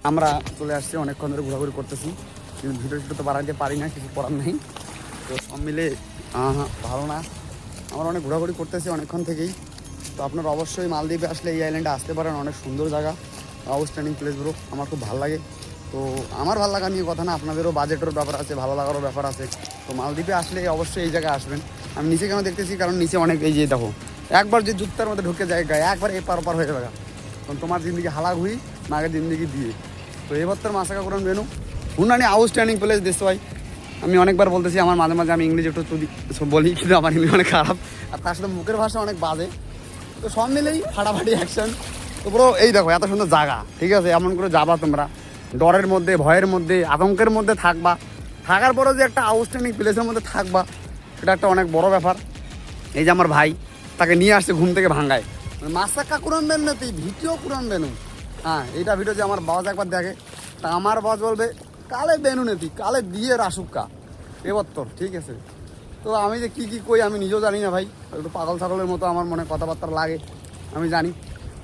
আমরা চলে আসছি, অনেকক্ষণ ধরে ঘোরাঘুরি করতেছি, কিন্তু ভিডিও তো বাড়াইতে পারি না, কিছু করার নেই। তো সব মিলে ভালো না, আমরা অনেক ঘোরাঘুরি করতেছি অনেকক্ষণ থেকেই। তো আপনারা অবশ্যই মালদ্বীপে আসলে এই আইল্যান্ডে আসতে পারেন, অনেক সুন্দর জায়গা, আউটস্ট্যান্ডিং প্লেস ব্রো, আমার খুব ভালো লাগে। তো আমার ভালো লাগা নিয়ে কথা না, আপনাদেরও বাজেটেরও ব্যাপার আছে, ভালো লাগারও ব্যাপার আছে। তো মালদ্বীপে আসলে অবশ্যই এই জায়গায় আসবেন। আমি নিচে কেন দেখতেছি, কারণ নিচে অনেক এই যে দেখো, একবার যে জুতার মধ্যে ঢুকে যায় গায়ে, একবার এপার ওপার হয়ে যাবে, কারণ তোমার জিন্দগি হালাঘুই মাকে জিন্দগি দিয়ে। তো এবার তোর মাসাকা করুন বেনু হুনানি আউটস্ট্যান্ডিং প্লেস দেখতে ভাই। আমি অনেকবার বলতেছি, আমার মাঝে মাঝে আমি ইংরেজি একটু বলি, কিন্তু আমার ইংরেজি অনেক খারাপ, আর তার সাথে মুখের ভাষা অনেক বাজে। তো সব মিলেই ফাটাফাটি অ্যাকশন। তো পুরো এই দেখো এত সুন্দর জায়গা, ঠিক আছে, এমন করে যাবা তোমরা, ডরের মধ্যে, ভয়ের মধ্যে, আতঙ্কের মধ্যে থাকবা, থাকার পরেও যে একটা আউটস্ট্যান্ডিং প্লেসের মধ্যে থাকবা, এটা একটা অনেক বড় ব্যাপার। এই যে আমার ভাই, তাকে নিয়ে আসছে ঘুম থেকে ভাঙ্গায়, মাসাক্কা কুরান বেন না, তুই ভিডিও কুরান বেনু। হ্যাঁ, এইটা ভিডিও যে আমার বাস একবার দেখে, তা আমার বাস বলবে কালে বেনু নেতি, কালে দিয়ে রাসুক্কা এবার তোর, ঠিক আছে। তো আমি যে কী কই আমি নিজেও জানি না ভাই, একটু পাগল ছাগলের মতো আমার মনে কথাবার্তা লাগে, আমি জানি।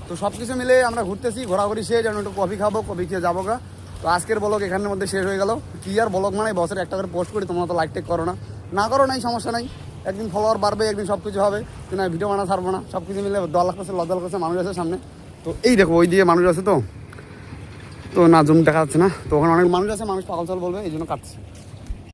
তো সব কিছু মিলে আমরা ঘুরতেছি, ঘোরাঘুরি শেষ, যেন একটু কফি খাবো, কফি খেয়ে যাবো গা। তো আজকের ব্লগ এখানের মধ্যে শেষ হয়ে গেল। কি আর ব্লগ মানে বছরে একটা করে পোস্ট করি, তোমরা তো লাইক টেক করো না, না করো নাই, সমস্যা নাই, একদিন ফলোয়ার বাড়বে, একদিন সব কিছু হবে, কিন্তু আমি ভিডিও বানা ছাড়বো না। সব কিছু মিলে দল করছে, লদল করছে, মানুষ আছে সামনে। তো এই দেখো ওই দিকে মানুষ আছে, তো না জুম দেখা যাচ্ছে না, তো ওখানে অনেক মানুষ আছে, মানুষ পাগল ছাগল বলবে, এই জন্য কাটছি।